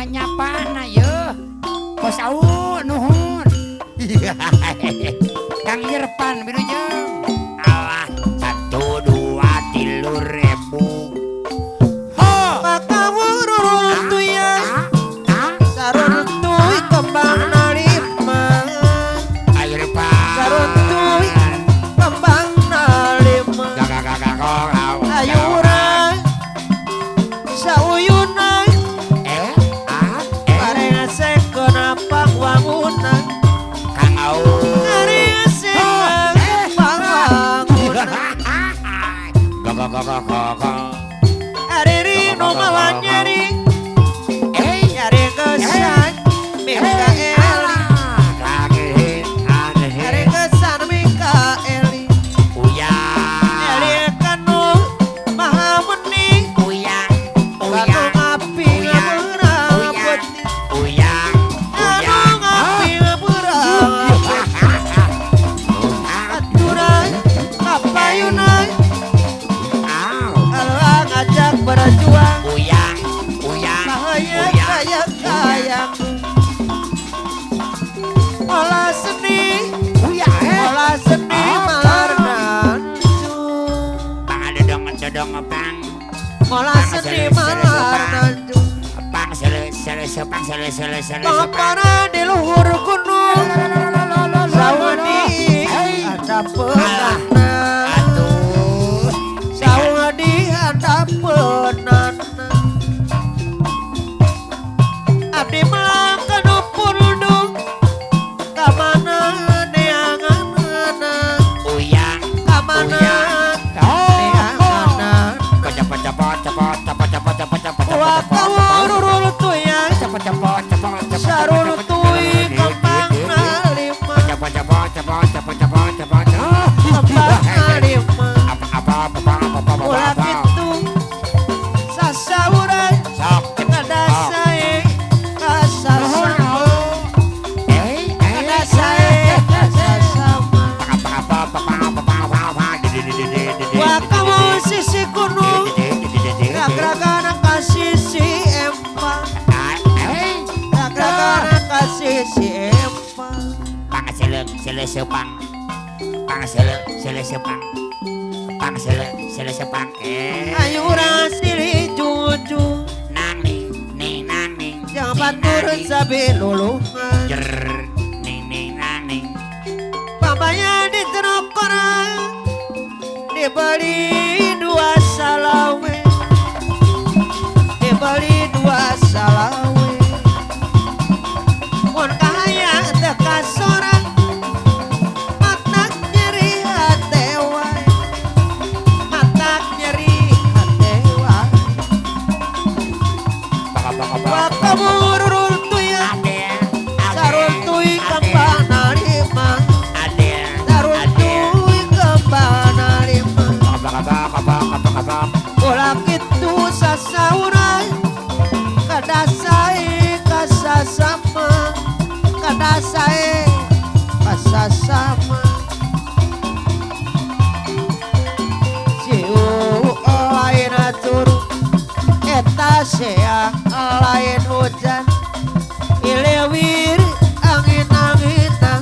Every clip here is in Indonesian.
nyapana ye Bos Au nuhun Kang Irfan Wilujeng alah 1 2 3.000 ho makawurul tuyang sarun tuy kembang nalima air pak sarun tuy kembang nalima ayura sauyuna parenga sekona pangwanguna Kang Au parenga sekona pangwanguna ariri no mawanyari nyari kesan Mikaeli nyari kesan Mikaeli nyari kanu mahamuni batu ngapi ngeberang anu ngapi ngeberang aturan kapayunan Allah ngajak berjuang bahaya kaya olah seni malar nancu olah seni malar nancu Pangapana di luhur gunung Sawadi ada penana Sawadi ada penana Abdi melangkan upurdung Kamana neanganana Kamana neanganan Wakawurul tuyang Sarul tuy kembang nalima Kembang nalima Ulah gitu Sasauran Kadasae Kasasama Kadasae Kasasama Wakamu sisi gunung Gagragana kasih si empang Gagragana kasih si empang Ayura sili juju Jangan batur sabi lulungan Papanya di terokora Dibeli 2 salawe Dibeli 2 salawe Mun kahaya teka sorang Matak nyeri hatewai Matak nyeri hatewai Wakamurul tuyang Sarul tuy kembang nalima Sarul tuy kembang nalima Bola kitu sasauran Kadasae kasasama Kadasae kasasama Siu lain turu Eta seang lain hujan Ilewir angin-anginan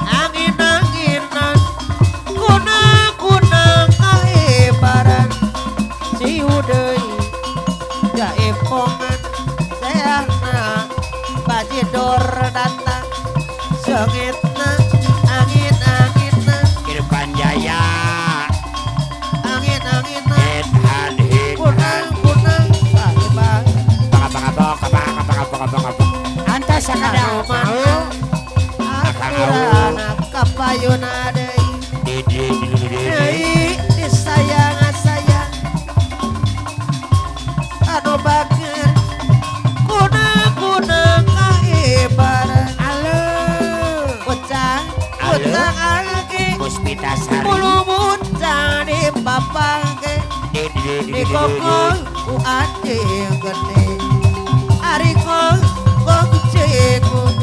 Angin-anginan Kuna-kuna kahebaran Si udai Jaipongan Seahna Bajidor datang Sengitna Angin-angina Irfan Jaya Angin-angina Hedhan Kunang-kunang Kahebaran Antas sakadang Akurana kapayuna deui disayang-sayang anu bager kuna kahebaran ucang alge Puspita Sari bulu muncang di papangke di kokol ku ade gede ari kok cenggung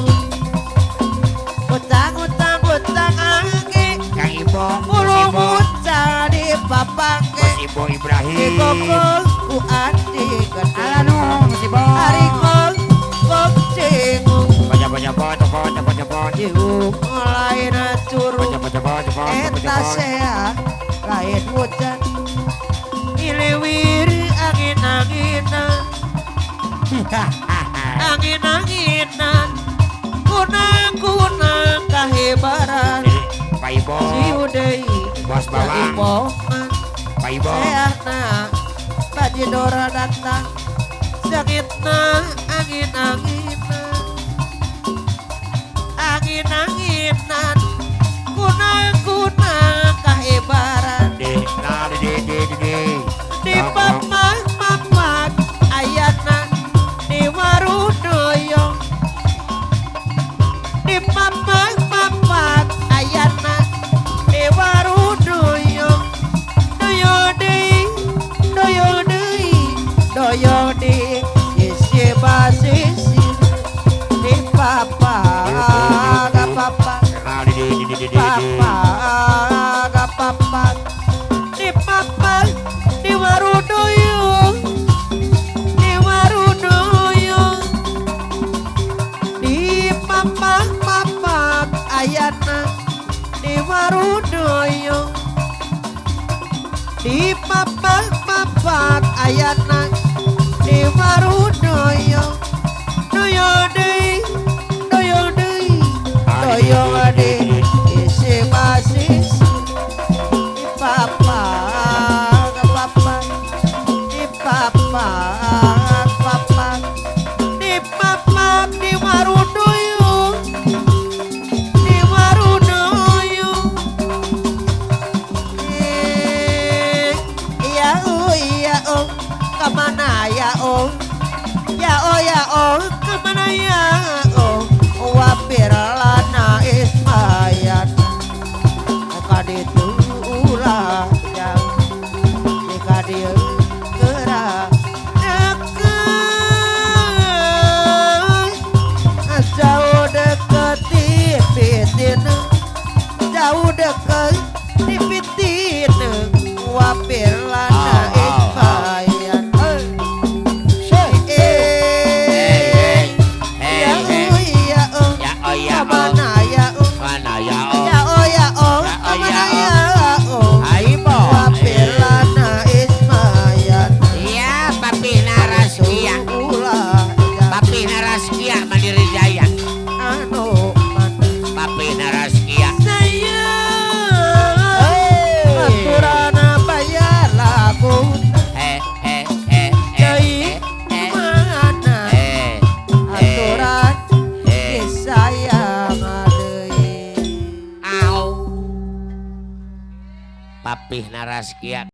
utang angke Kang Ibo bulu muncang di papangke Ibo Ibrahim di kokol ku ade gede Alanu Eta sea lain hujan Ilewir angin-anginan Angin-anginan Kunang-kunang kahebaran Pak Ibo, Si udai Bos Bawang, Iboman Pak Ibo, Seahna Baji Dora datang Sakitna angin-anginan Angin-anginan Kunang-kunang kahebaran Di pamak-pamak ayana Di warudoyong Di pamak-pamak ayana Di warudoyong Doyodi Isi basisi Di papa Gak papa Papa Gak papa Di papa Di warudoyong Di warudoyong Di papak-papak ayana Di warudoyong Di papak-papak ayana Di warudoyong Doyodi Doyodi Isi basis Di papa Papa Di papa Papa Di papa Di warudoyong Di warudoyong Ya oh Kemana ya oh Ya oh Kemana ya oh Wapir lana ismayan Kaditu ulah yang Dikadil gerah Jauh deket dipitin Jauh deket dipitin Wapir lana ismayan Kemana ya oh Mana ya oh, Ya oh Kemana ya oh Aibo, Wapir lana ismayan iya Papi Naraskia, Ulah yang Papi Naraskia Mandiri Jaya, anu mana Papi Naraskia. Sayang Aturana bayar lagu Jai mana Aturan disayang adei Au, Papi Naraskia.